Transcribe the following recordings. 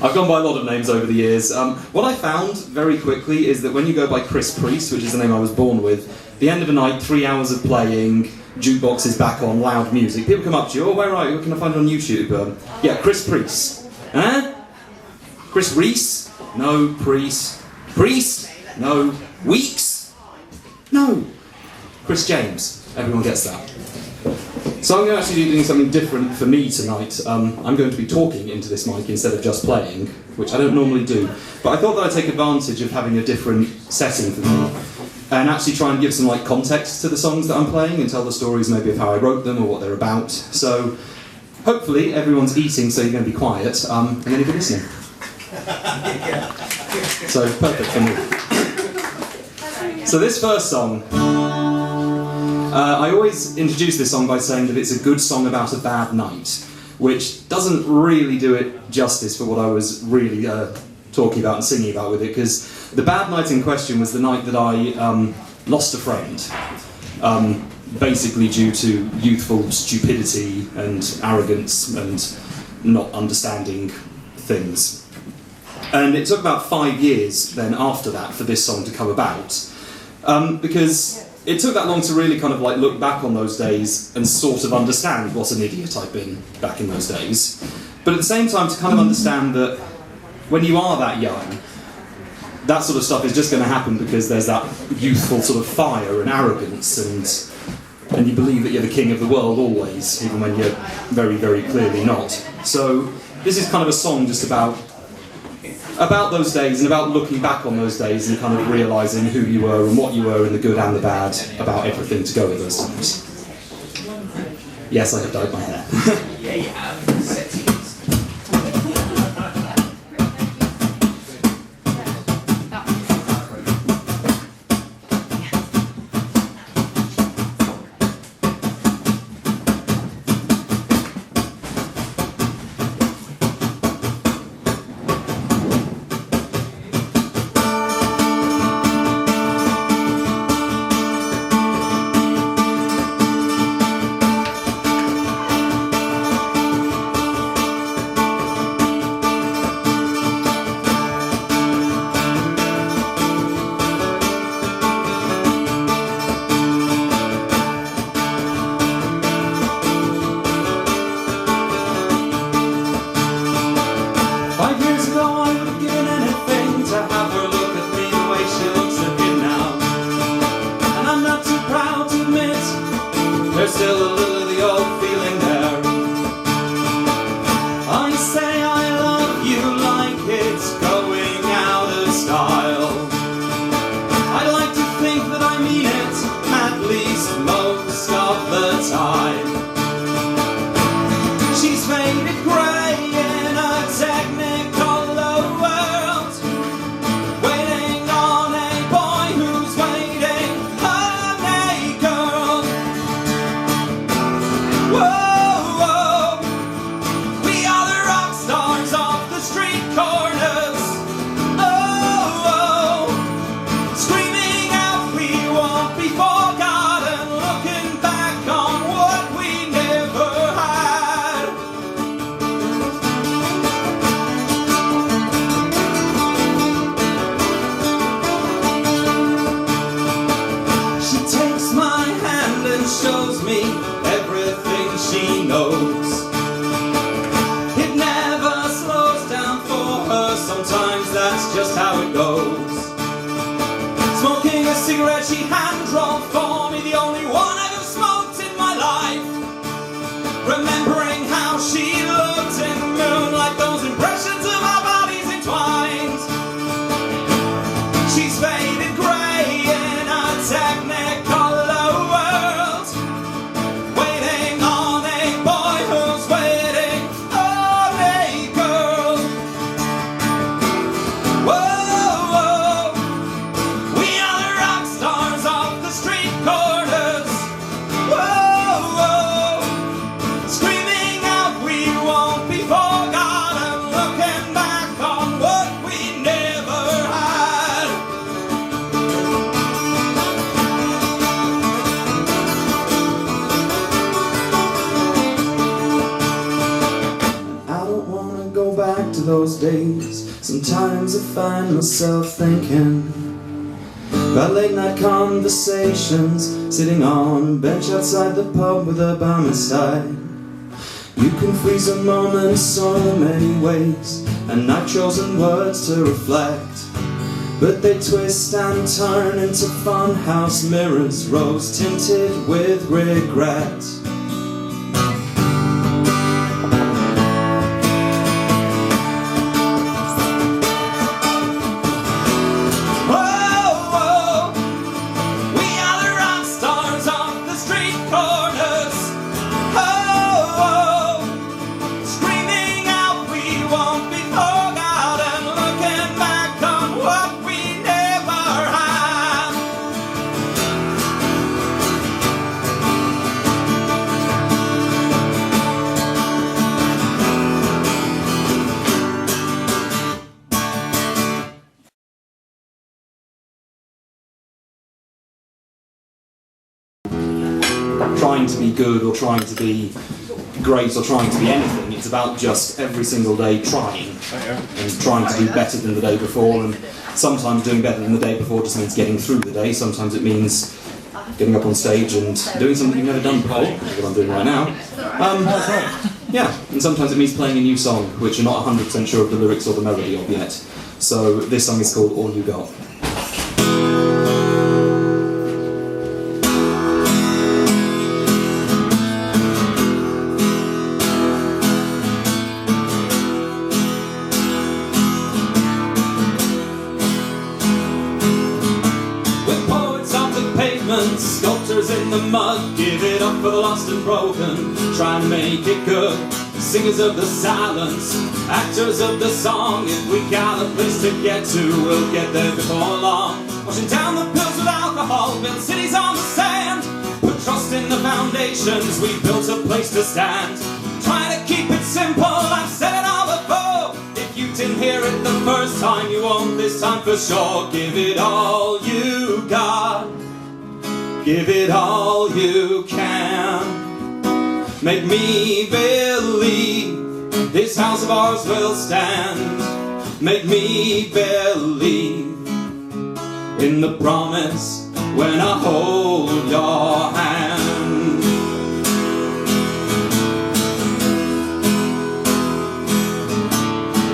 I've gone by a lot of names over the years. What I found very quickly is that when you go by Chris Priest, which is the name I was born with, the end of a night, 3 hours of playing, jukebox is back on, loud music. People come up to you, oh, where are you? What can I find on YouTube? Yeah, Chris Priest. Huh? Chris Reese? No. Priest? Priest? No. Weeks? No. Chris James. Everyone gets that. So I'm going to actually be doing something different for me tonight. I'm going to be talking into this mic instead of just playing, which I don't normally do. But I thought that I'd take advantage of having a different setting for me and actually try and give some context to the songs that I'm playing and tell the stories maybe of how I wrote them or what they're about. So hopefully everyone's eating, so you're going to be quiet, and then you'll be listening. So perfect for me. So this first song, I always introduce this song by saying that it's a good song about a bad night, which doesn't really do it justice for what I was really talking about and singing about with it, because the bad night in question was the night that I lost a friend, basically due to youthful stupidity and arrogance and not understanding things. And it took about 5 years then after that for this song to come about, because it took that long to really kind of look back on those days and sort of understand what an idiot I'd been back in those days. But at the same time to kind of understand that when you are that young, that sort of stuff is just going to happen because there's that youthful sort of fire and arrogance, and you believe that you're the king of the world always, even when you're very, very clearly not. So this is kind of a song just about those days and about looking back on those days and kind of realising who you were and what you were and the good and the bad about everything to go with those times. Yes, I have dyed my hair. Yeah, you have. There's still a little of the old feeling there. I say I love you like it's going out of style. I like to think that I mean it, at least most of the time. She's faded grey in a technicolor world, waiting on a boy who's waiting on a girl. Whoa, whoa, we are the rock stars of the street corners. Oh, oh, screaming out we won't be forgotten, looking back on what we never had. She takes my hand and shows me everything she knows. It never slows down for her, sometimes that's just how it goes. Smoking a cigarette she hand-rolled for me, the only one I've ever smoked in my life. Remembering how she looked in the moonlight, those impressions of our bodies entwined. She's faded grey in a technicolor world, waiting on a boy who's waiting on a girl. Whoa, whoa, we are the rock stars of the street corners. those days. Sometimes I find myself thinking about late night conversations, sitting on a bench outside the pub with her by my side. You can freeze a moment so many ways, and I've chosen words to reflect, but they twist and turn into funhouse mirrors, rose tinted with regret. Trying to be good or trying to be great or trying to be anything. It's about just every single day trying and trying to do better than the day before, and sometimes doing better than the day before just means getting through the day. Sometimes it means getting up on stage and doing something you've never done before, like what I'm doing right now. Yeah, and sometimes it means playing a new song which you're not 100% sure of the lyrics or the melody of yet. So this song is called All You Got. Sculptors in the mud, give it up for the lost and broken, try and make it good. Singers of the silence, actors of the song, if we got a place to get to, we'll get there before long. Washing down the pills with alcohol, build cities on the sand, put trust in the foundations, we built a place to stand. Try to keep it simple, I've said it all before. If you didn't hear it the first time, you won't this time for sure. Give it all you got, give it all you can. Make me believe this house of ours will stand. Make me believe in the promise when I hold your hand.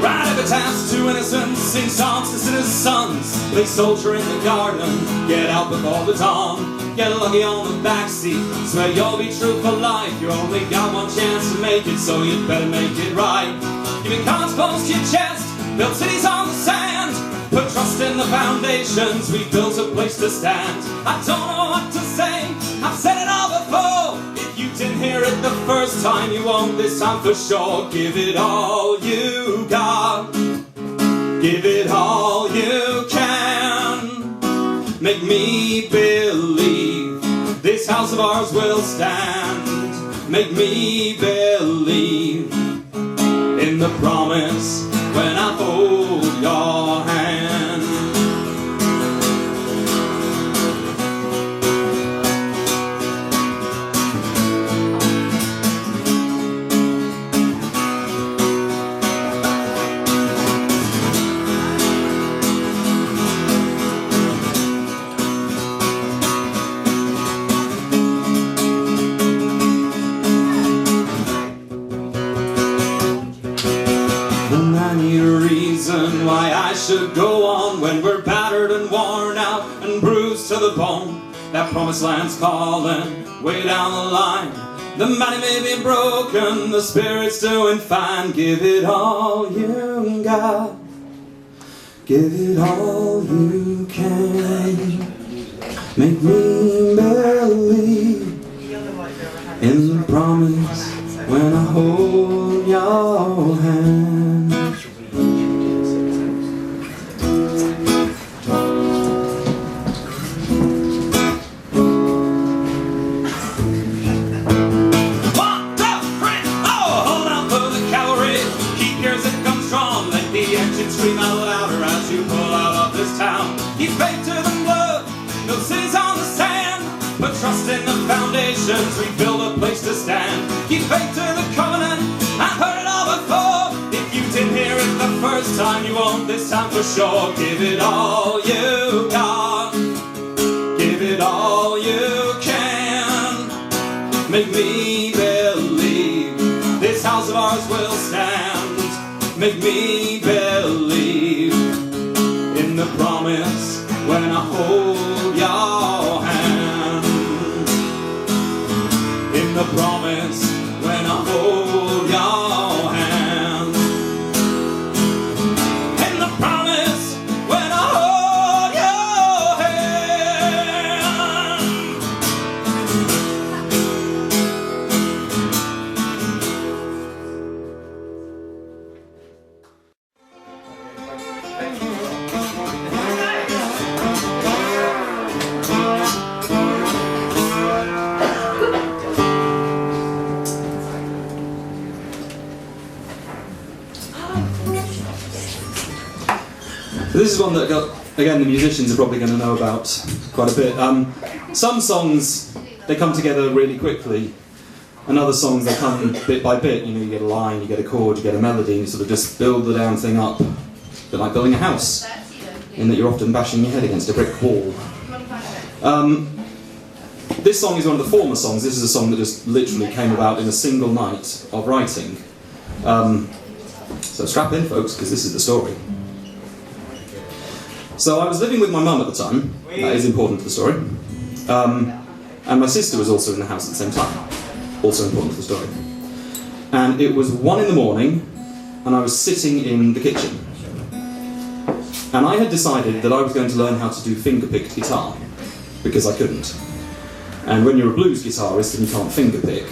Write epitaphs to innocence, sing songs to sinners' sons, play soldier in the garden, get out before the dawn. Get lucky on the backseat, swear you'll be true for life. You only got one chance to make it, so you'd better make it right. Give your cards close to your chest, build cities on the sand, put trust in the foundations, we built a place to stand. I don't know what to say, I've said it all before. If you didn't hear it the first time, you won't this time for sure. Give it all you got, give it all you can. Make me believe this house of ours will stand. Make me believe in the promise when I hold your hand. Why I should go on when we're battered and worn out and bruised to the bone. That promised land's calling way down the line. The money may be broken, the spirit's doing fine. Give it all you got, give it all you can. Make me believe in the promise when I hold your hand. Scream out louder as you pull out of this town. Keep faith to the blood, no cities on the sand. Put trust in the foundations, we build a place to stand. Keep faith to the covenant, I've heard it all before. If you didn't hear it the first time, you won't this time for sure. Give it all you got, give it all you can. Make me believe this house of ours will stand. Make me believe in the promise when I hold your hand. In the promise when I hold your hand. In the promise when I hold your hand. This is one that again, the musicians are probably going to know about quite a bit. Some songs, they come together really quickly, and other songs, they come bit by bit. You know, you get a line, you get a chord, you get a melody, and you sort of just build the damn thing up. A bit like building a house, in that you're often bashing your head against a brick wall. This song is one of the former songs. This is a song that just literally came about in a single night of writing. So strap in, folks, because this is the story. So I was living with my mum at the time. That is important to the story. And my sister was also in the house at the same time. Also important to the story. And it was 1 in the morning, and I was sitting in the kitchen. And I had decided that I was going to learn how to do finger-picked guitar, because I couldn't. And when you're a blues guitarist and you can't finger-pick,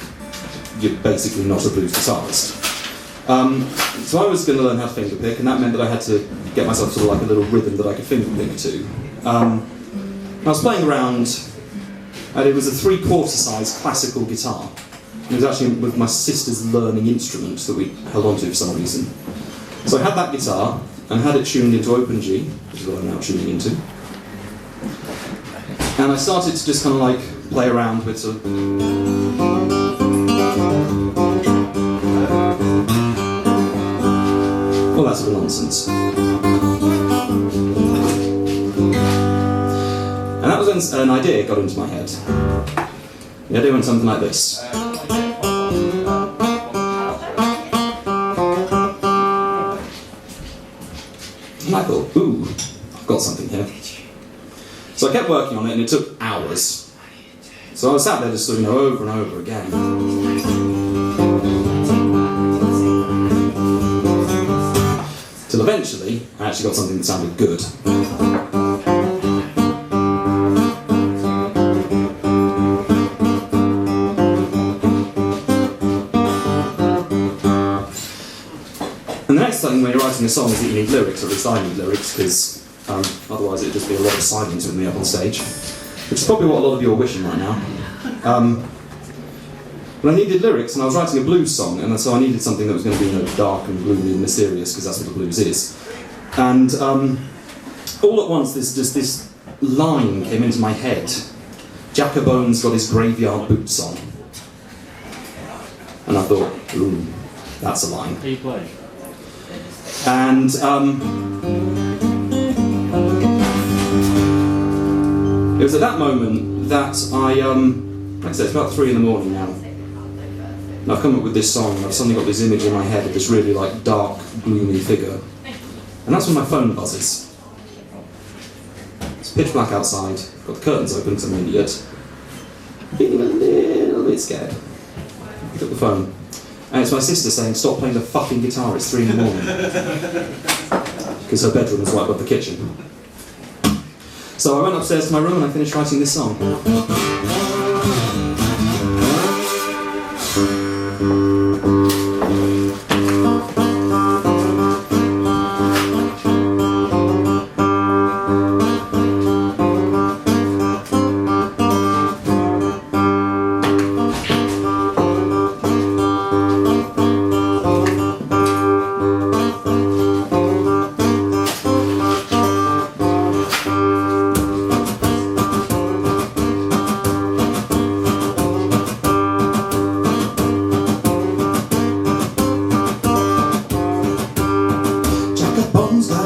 you're basically not a blues guitarist. So I was going to learn how to finger-pick, and that meant that I had to get myself sort of like a little rhythm that I could finger-pick to. I was playing around, and it was a 3/4 size classical guitar. It was actually with my sister's learning instrument that we held on to for some reason. So I had that guitar, and had it tuned into open G, which is what I'm now tuning into. And I started to just kind of like play around with sort of... all that sort of nonsense. And that was when an idea got into my head. The idea went something like this. And I thought, ooh, I've got something here. So I kept working on it, and it took hours. So I was sat there just sort of, over and over again. Till eventually, I actually got something that sounded good. And the next thing when you're writing a song is that you need lyrics, or at least I need lyrics, because otherwise it would just be a lot of silence with me up on stage, which is probably what a lot of you are wishing right now. But I needed lyrics, and I was writing a blues song, and so I needed something that was going to be dark and gloomy and mysterious, because that's what the blues is. And all at once, this line came into my head. Jackabone's got his graveyard boots on. And I thought, ooh, that's a line. Can you play? And it was at that moment that like I said, it's about 3 in the morning now. And I've come up with this song, and I've suddenly got this image in my head of this really dark, gloomy figure. And that's when my phone buzzes. It's pitch black outside, got the curtains open because I'm an idiot. Feeling a little bit scared. I pick up the phone. And it's my sister saying, stop playing the fucking guitar, it's 3 in the morning. Because her bedroom was right above the kitchen. So I went upstairs to my room and I finished writing this song.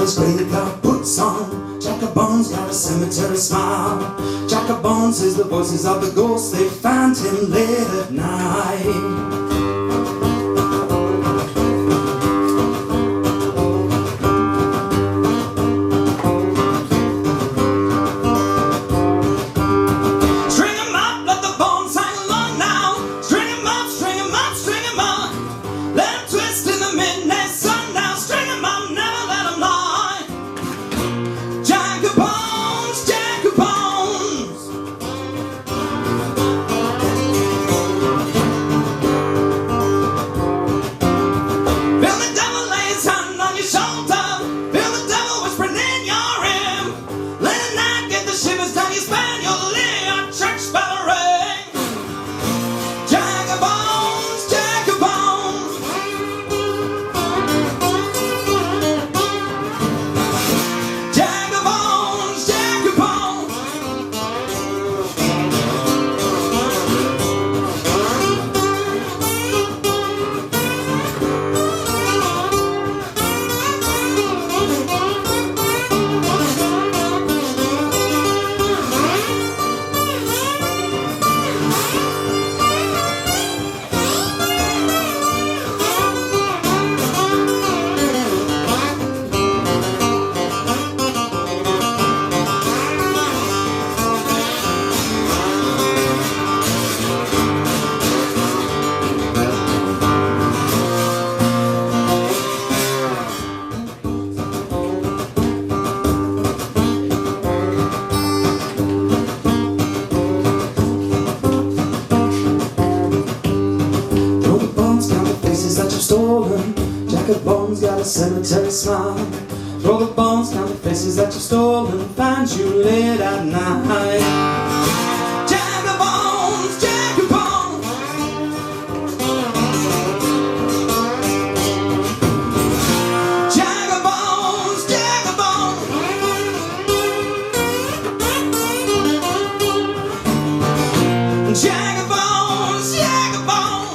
his great got boots on. Jack-a-bones got a cemetery smile. Jack-a-bones is the voices of the ghosts, they find him late at night. Jack-a-bones got a cemetery smile. Throw the bones, count the faces that you've stolen, find you late at night. Jack-a-bones, Jack-a-bones. Jack-a-bones, Jack-a-bones. Jack-a-bones, Jack-a-bones.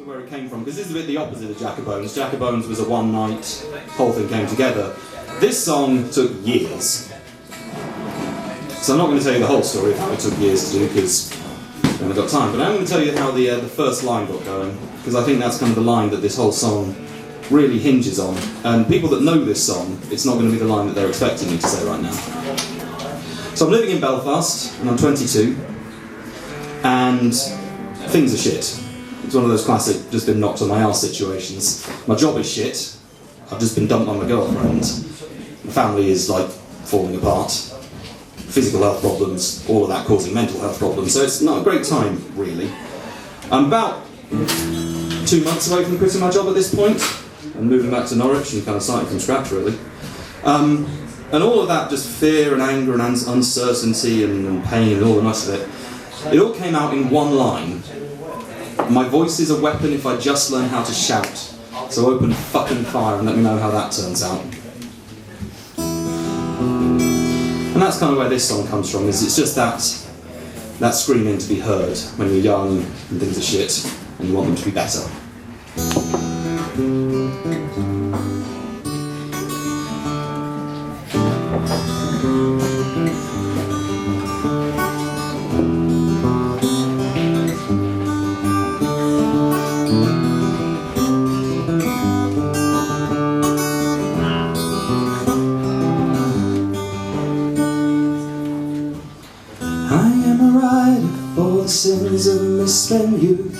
Where it came from, because this is a bit the opposite of Jack-a-bones. Jack-a-bones was a one night, whole thing came together. This song took years. So I'm not going to tell you the whole story of how it took years to do, because I haven't got time, but I'm going to tell you how the first line got going, because I think that's kind of the line that this whole song really hinges on. And people that know this song, it's not going to be the line that they're expecting me to say right now. So I'm living in Belfast, and I'm 22, and things are shit. It's one of those classic, just been knocked on my arse situations. My job is shit. I've just been dumped by my girlfriend. My family is like falling apart. Physical health problems, all of that causing mental health problems. So it's not a great time, really. I'm about 2 months away from quitting my job at this point and moving back to Norwich and kind of starting from scratch, really. And all of that, just fear and anger and uncertainty and pain and all the rest of it, it all came out in one line. My voice is a weapon if I just learn how to shout. So open fucking fire and let me know how that turns out. And that's kind of where this song comes from, is it's just that screaming to be heard when you're young and things are shit and you want them to be better. For the sins of misspent youth,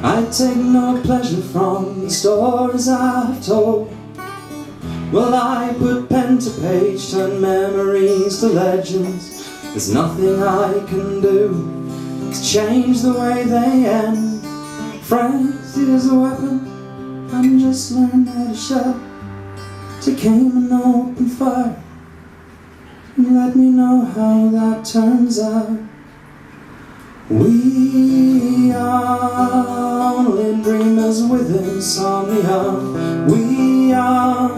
I take no pleasure from the stories I've told. Well, I put pen to page, turn memories to legends. There's nothing I can do to change the way they end. Frenzy is a weapon, I'm just learning how to shout. Take aim and open fire, and let me know how that turns out. We are only dreamers with insomnia. We are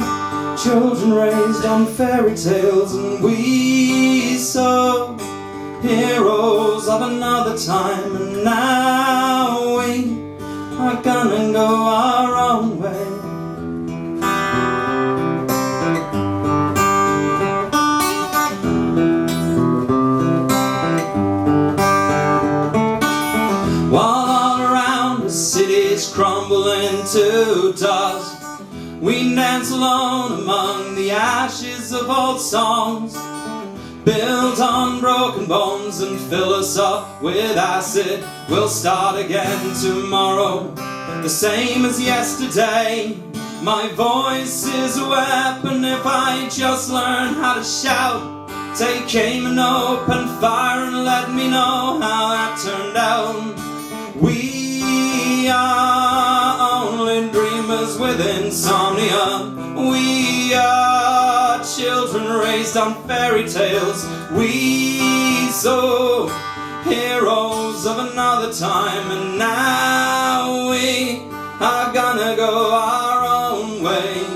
children raised on fairy tales, and we saw heroes of another time. And now we are gonna go our own way. Crumble into dust, we dance alone among the ashes of old songs, build on broken bones and fill us up with acid. We'll start again tomorrow, the same as yesterday. My voice is a weapon if I just learn how to shout. Take aim and open fire and let me know how that turned out. We are only dreamers with insomnia. We are children raised on fairy tales. We saw heroes of another time, and now we are gonna go our own way.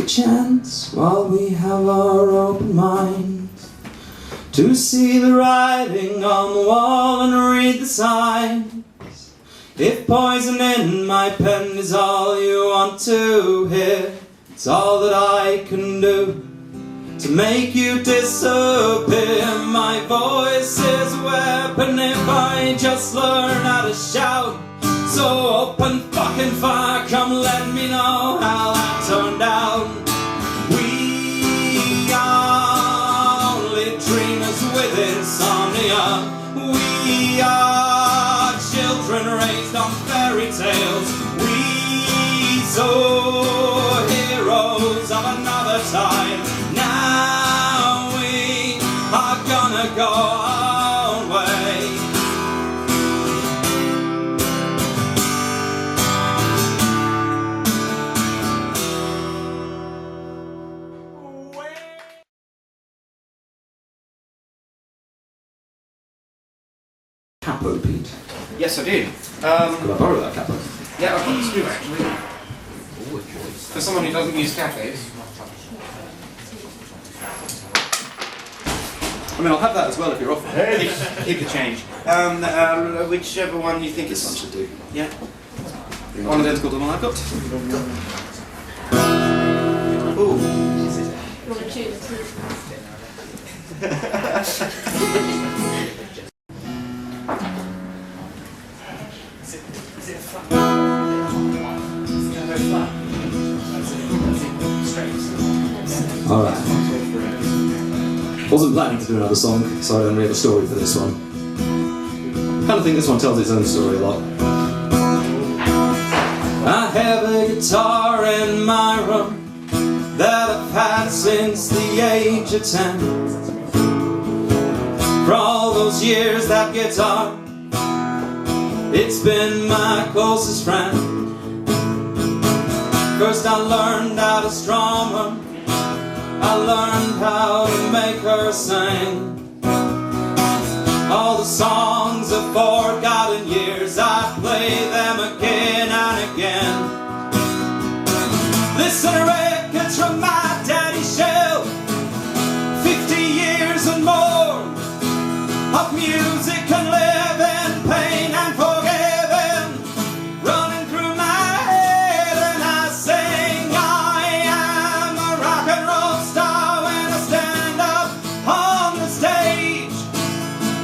Chance while we have our open minds to see the writing on the wall and read the signs. If poison in my pen is all you want to hear, it's all that I can do to make you disappear. My voice is a weapon if I just learn how to shout. So open fucking fire, come let me know how that turned out. We are only dreamers with insomnia. We are children raised on fairy tales. We saw heroes of another time. Now we are gonna go our way. Capo, Pete. Yes, I do. Could I borrow that capo? Yeah, I've got two actually. For someone who doesn't use cafes. I mean, I'll have that as well if you're off. Keep the change. Whichever one you think This one is. should do. Yeah. One identical to the one I've got. Ooh. You want to choose? Alright. Wasn't planning to do another song, so I don't really have a story for this one. I kind of think this one tells its own story a lot. I have a guitar in my room that I've had since the age of 10. For all those years, that guitar, it's been my closest friend. First I learned how to strum her, I learned how to make her sing. All the songs of forgotten years, I play them again and again. Listen to records from my daddy's shelf, 50 years and more of music and living, pain and forgiving, running through my head, and I sing, I am a rock and roll star when I stand up on the stage.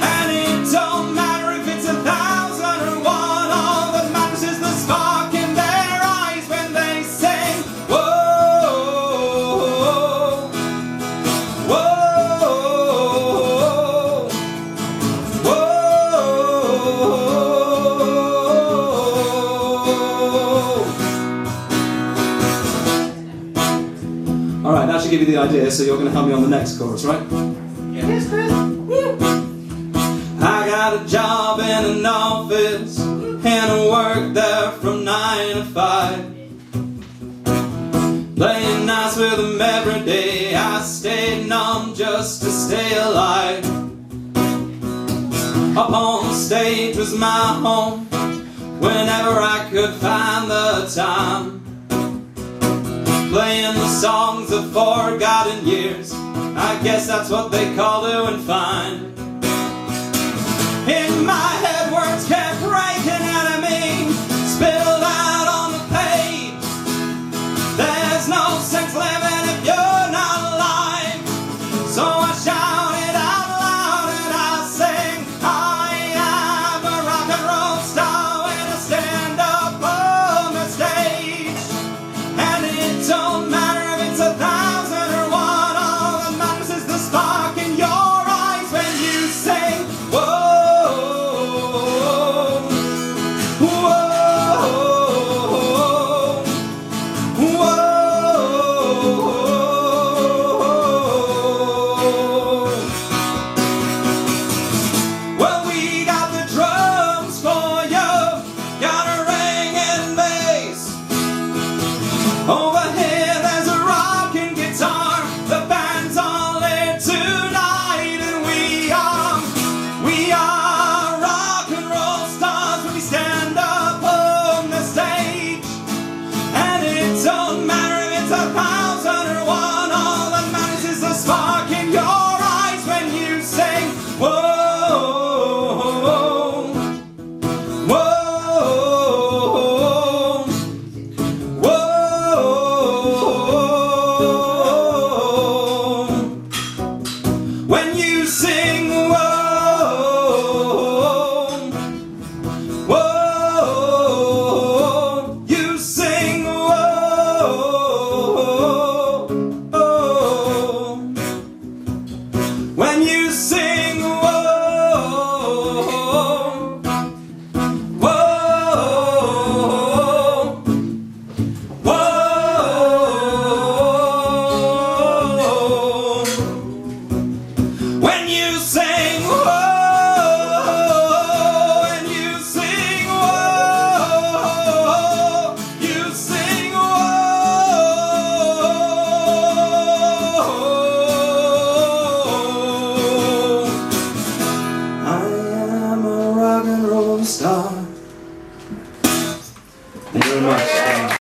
And it don't matter if it's 1,000 or one, all that matters is the spark in their eyes when they sing. Whoa, whoa, give you the idea, so you're going to help me on the next chorus, right? Yes, Chris. I got a job in an office, and I work there from 9 to 5. Playing nice with them every day, I stayed numb just to stay alive. Up on stage was my home, whenever I could find the time. Playing the songs of forgotten years, I guess that's what they call doing fine. In my head words kept breaking out of me, spilled out on the page. There's no sense living if you're not alive. So I shouted out loud and I sing, I am a rock and roll star when I stand up on the stage. And it don't matter if it's 1,000 or 1, all that matters is the spark in your eyes when you sing, whoa. Over here there's a rocking guitar, the band's all there tonight, and we are rock and roll stars when we stand up on the stage. And it don't matter if it's 1,000 or 1, all that matters is the spark in your eyes when you sing, whoa, whoa. When you sing, whoa, whoa, you sing, whoa, when you sing, whoa, whoa, whoa. When you sing, whoa, when you sing, whoa, you sing, whoa. I am a rock and roll star. Thank you very much.